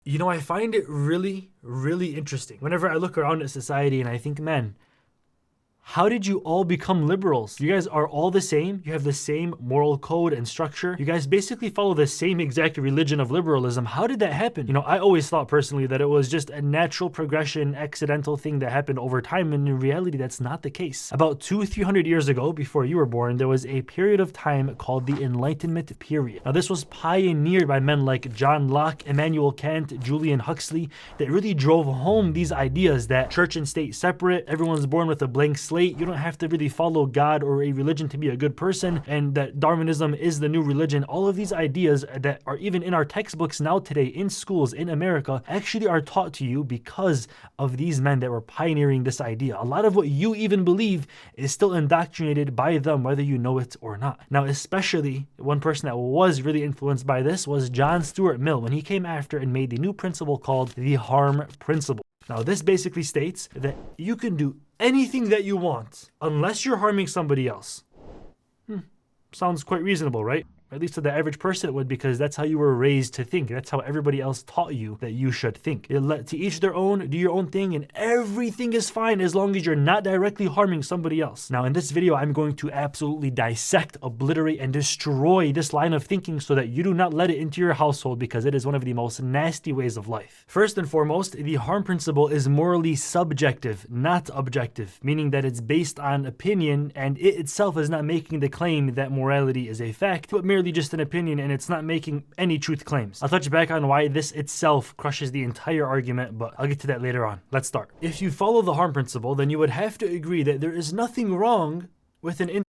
You know, I find it really, really interesting whenever I look around at society and I think, man, how did you all become liberals? You guys are all the same. You have the same moral code and structure. You guys basically follow the same exact religion of liberalism. How did that happen? You know, I always thought personally that it was just a natural progression, accidental thing that happened over time. And in reality, that's not the case. About 200-300 years ago, before you were born, there was a period of time called the Enlightenment period. Now, this was pioneered by men like John Locke, Immanuel Kant, Julian Huxley, that really drove home these ideas that church and state separate, everyone's born with a blank slate, you don't have to really follow God or a religion to be a good person, and that Darwinism is the new religion. All of these ideas that are even in our textbooks now today in schools in America actually are taught to you because of these men that were pioneering this idea. A lot of what you even believe is still indoctrinated by them, whether you know it or not. Now, especially one person that was really influenced by this was John Stuart Mill, when he came after and made the new principle called the harm principle. Now, this basically states that you can do anything that you want unless you're harming somebody else. Sounds quite reasonable, right? At least to the average person it would, because that's how you were raised to think. That's how everybody else taught you that you should think. To each their own, do your own thing, and everything is fine as long as you're not directly harming somebody else. Now, in this video, I'm going to absolutely dissect, obliterate, and destroy this line of thinking so that you do not let it into your household, because it is one of the most nasty ways of life. First and foremost, the harm principle is morally subjective, not objective, meaning that it's based on opinion, and it itself is not making the claim that morality is a fact, but merely just an opinion, and it's not making any truth claims. I'll touch back on why this itself crushes the entire argument, but I'll get to that later on. Let's start. If you follow the harm principle, then you would have to agree that there is nothing wrong with an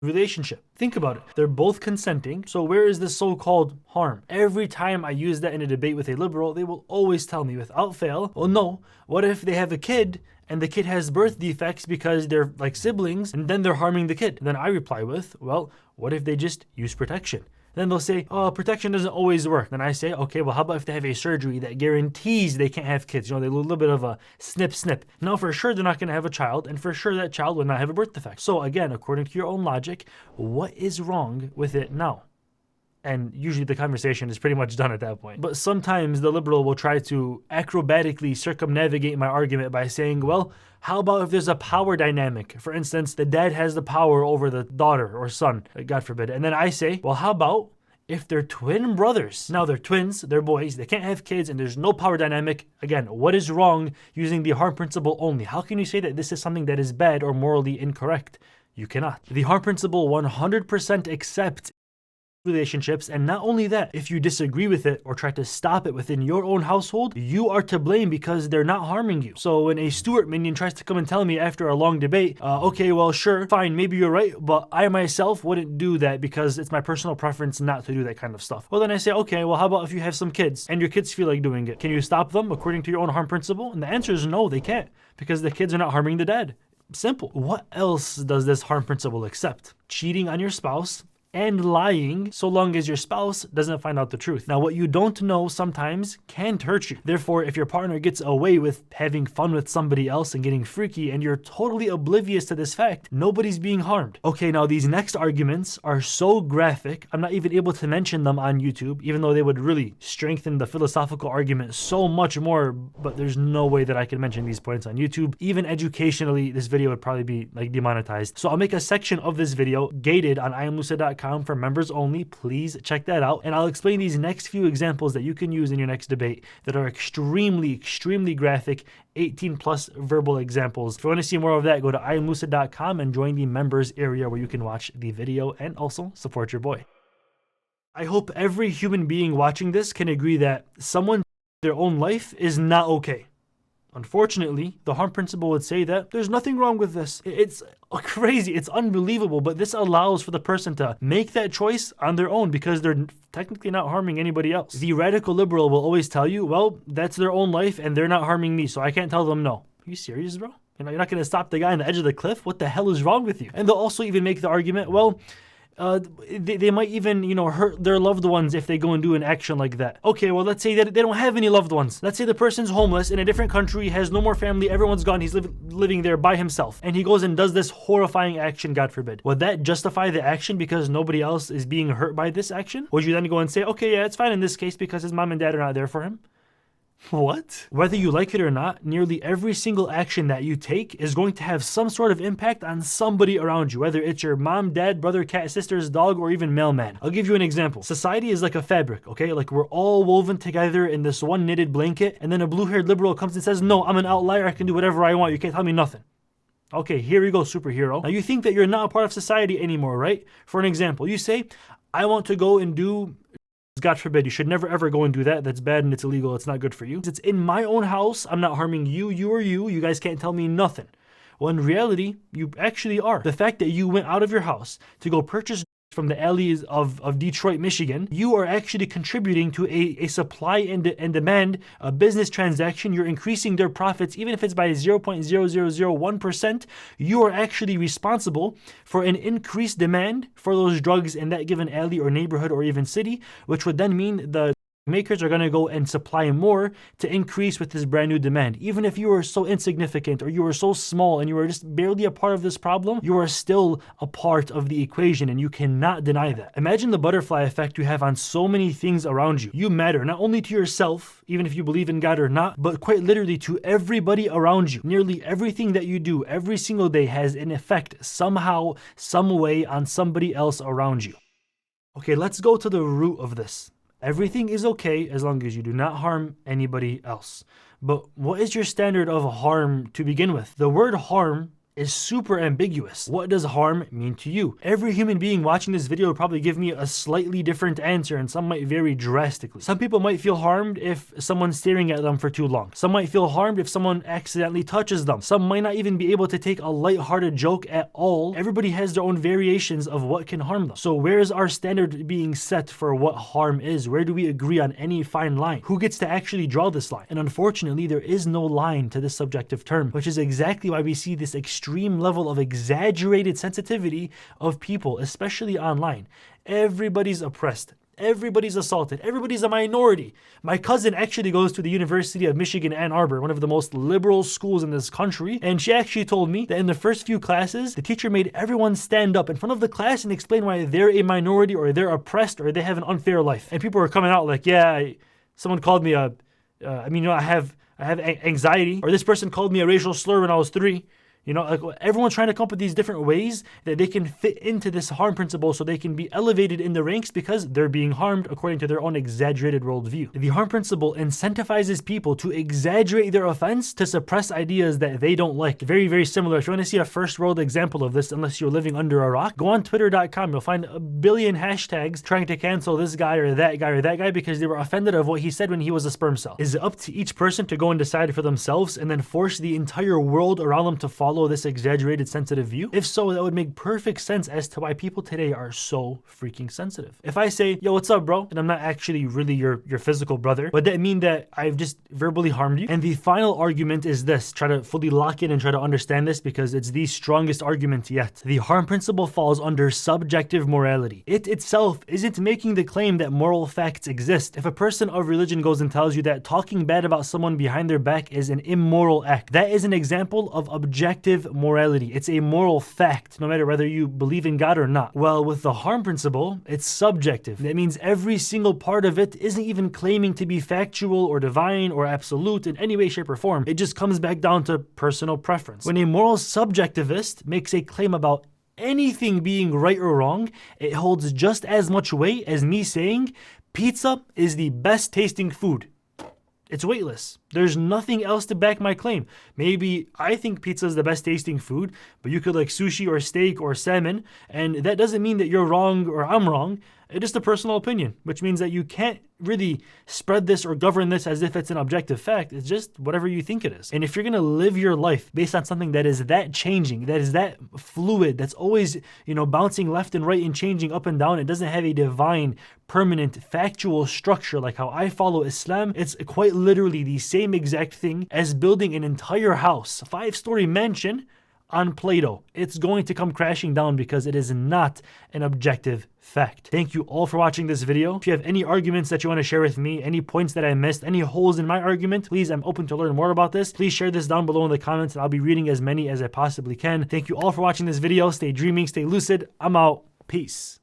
relationship. Think about it. They're both consenting, so where is this so-called harm? Every time I use that in a debate with a liberal, they will always tell me without fail, well, no, what if they have a kid and the kid has birth defects because they're like siblings, and then they're harming the kid? Then I reply with, well, what if they just use protection? Then they'll say, oh, protection doesn't always work. Then I say, okay, well, how about if they have a surgery that guarantees they can't have kids? You know, they do a little bit of a snip. Now, for sure, they're not going to have a child, and for sure, that child will not have a birth defect. So again, according to your own logic, what is wrong with it now? And usually the conversation is pretty much done at that point. But sometimes the liberal will try to acrobatically circumnavigate my argument by saying, well, how about if there's a power dynamic? For instance, the dad has the power over the daughter or son, God forbid. And then I say, well, how about if they're twin brothers? Now they're twins, they're boys, they can't have kids, and there's no power dynamic. Again, what is wrong using the harm principle only? How can you say that this is something that is bad or morally incorrect? You cannot. The harm principle 100% accepts relationships, and not only that, if you disagree with it or try to stop it within your own household, you are to blame because they're not harming you. So when a Stuart minion tries to come and tell me after a long debate, okay, well, sure, fine, maybe you're right, but I myself wouldn't do that because it's my personal preference not to do that kind of stuff. Well, then I say, okay, well, how about if you have some kids and your kids feel like doing it? Can you stop them according to your own harm principle? And the answer is no, they can't, because the kids are not harming the dad. Simple. What else does this harm principle accept? Cheating on your spouse and lying, so long as your spouse doesn't find out the truth. Now, what you don't know sometimes can't hurt you. Therefore, if your partner gets away with having fun with somebody else and getting freaky, and you're totally oblivious to this fact, nobody's being harmed. Okay, now these next arguments are so graphic, I'm not even able to mention them on YouTube, even though they would really strengthen the philosophical argument so much more, but there's no way that I can mention these points on YouTube. Even educationally, this video would probably be like demonetized. So I'll make a section of this video gated on iamLucid.com for members only. Please check that out, and I'll explain these next few examples that you can use in your next debate that are extremely graphic, 18 plus verbal examples. If you want to see more of that, go to iamLucid.com and join the members area where you can watch the video and also support your boy. I hope every human being watching this can agree that someone their own life is not okay. Unfortunately, the harm principle would say that there's nothing wrong with this. It's crazy, it's unbelievable, but this allows for the person to make that choice on their own because they're technically not harming anybody else. The radical liberal will always tell you, well, that's their own life and they're not harming me, so I can't tell them no. Are you serious, bro? You're not going to stop the guy on the edge of the cliff? What the hell is wrong with you? And they'll also even make the argument, well, they might even, hurt their loved ones if they go and do an action like that. Okay, well, let's say that they don't have any loved ones. Let's say the person's homeless in a different country, has no more family, everyone's gone, he's living there by himself, and he goes and does this horrifying action, God forbid. Would that justify the action because nobody else is being hurt by this action? Would you then go and say, okay, yeah, it's fine in this case because his mom and dad are not there for him? What? Whether you like it or not, nearly every single action that you take is going to have some sort of impact on somebody around you, whether it's your mom, dad, brother, cat, sister's dog, or even mailman. I'll give you an example. Society is like a fabric, okay? Like we're all woven together in this one knitted blanket, and then a blue-haired liberal comes and says, no, I'm an outlier, I can do whatever I want, you can't tell me nothing. Okay, here you go, superhero. Now you think that you're not a part of society anymore, right? For an example, you say, I want to go and do, God forbid, you should never ever go and do that. That's bad and it's illegal. It's not good for you. It's in my own house. I'm not harming you, you or you. You guys can't tell me nothing. Well, in reality, you actually are. The fact that you went out of your house to go purchase from the alleys of Detroit, Michigan, you are actually contributing to a supply and demand, a business transaction. You're increasing their profits, even if it's by 0.0001%. You are actually responsible for an increased demand for those drugs in that given alley or neighborhood or even city, which would then mean the makers are going to go and supply more to increase with this brand new demand. Even if you are so insignificant or you are so small and you are just barely a part of this problem, you are still a part of the equation and you cannot deny that. Imagine the butterfly effect you have on so many things around you. You matter not only to yourself, even if you believe in God or not, but quite literally to everybody around you. Nearly everything that you do every single day has an effect somehow, some way on somebody else around you. Okay, let's go to the root of this. Everything is okay as long as you do not harm anybody else. But what is your standard of harm to begin with? The word harm is super ambiguous. What does harm mean to you? Every human being watching this video will probably give me a slightly different answer, and some might vary drastically. Some people might feel harmed if someone's staring at them for too long. Some might feel harmed if someone accidentally touches them. Some might not even be able to take a lighthearted joke at all. Everybody has their own variations of what can harm them. So where is our standard being set for what harm is? Where do we agree on any fine line? Who gets to actually draw this line? And unfortunately, there is no line to this subjective term, which is exactly why we see this extreme level of exaggerated sensitivity of people, especially online. Everybody's oppressed. Everybody's assaulted. Everybody's a minority. My cousin actually goes to the University of Michigan, Ann Arbor, one of the most liberal schools in this country. And she actually told me that in the first few classes, the teacher made everyone stand up in front of the class and explain why they're a minority or they're oppressed or they have an unfair life. And people were coming out like, yeah, someone called me I have anxiety, or this person called me a racial slur when I was 3. You know, like everyone's trying to come up with these different ways that they can fit into this harm principle so they can be elevated in the ranks because they're being harmed according to their own exaggerated worldview. The harm principle incentivizes people to exaggerate their offense to suppress ideas that they don't like. Very, very similar. If you want to see a first world example of this, unless you're living under a rock, go on twitter.com. You'll find a billion hashtags trying to cancel this guy or that guy or that guy because they were offended of what he said when he was a sperm cell. Is it up to each person to go and decide for themselves and then force the entire world around them to follow this exaggerated sensitive view? If so, that would make perfect sense as to why people today are so freaking sensitive. If I say, yo, what's up, bro? And I'm not actually really your physical brother, would that mean that I've just verbally harmed you? And the final argument is this. Try to fully lock in and try to understand this because it's the strongest argument yet. The harm principle falls under subjective morality. It itself isn't making the claim that moral facts exist. If a person of religion goes and tells you that talking bad about someone behind their back is an immoral act, that is an example of objective morality. It's a moral fact, no matter whether you believe in God or not. Well, with the harm principle, it's subjective. That means every single part of it isn't even claiming to be factual or divine or absolute in any way, shape, or form. It just comes back down to personal preference. When a moral subjectivist makes a claim about anything being right or wrong, it holds just as much weight as me saying pizza is the best tasting food. It's weightless. There's nothing else to back my claim. Maybe I think pizza is the best tasting food, but you could like sushi or steak or salmon, and that doesn't mean that you're wrong or I'm wrong. It's just a personal opinion, which means that you can't really spread this or govern this as if it's an objective fact. It's just whatever you think it is. And if you're going to live your life based on something that is that changing, that is that fluid, that's always, bouncing left and right and changing up and down, it doesn't have a divine, permanent, factual structure like how I follow Islam, it's quite literally the same exact thing as building an entire house, a 5-story mansion on Play-Doh. It's going to come crashing down because it is not an objective fact. Thank you all for watching this video. If you have any arguments that you want to share with me, any points that I missed, any holes in my argument, please, I'm open to learn more about this. Please share this down below in the comments and I'll be reading as many as I possibly can. Thank you all for watching this video. Stay dreaming, stay lucid. I'm out. Peace.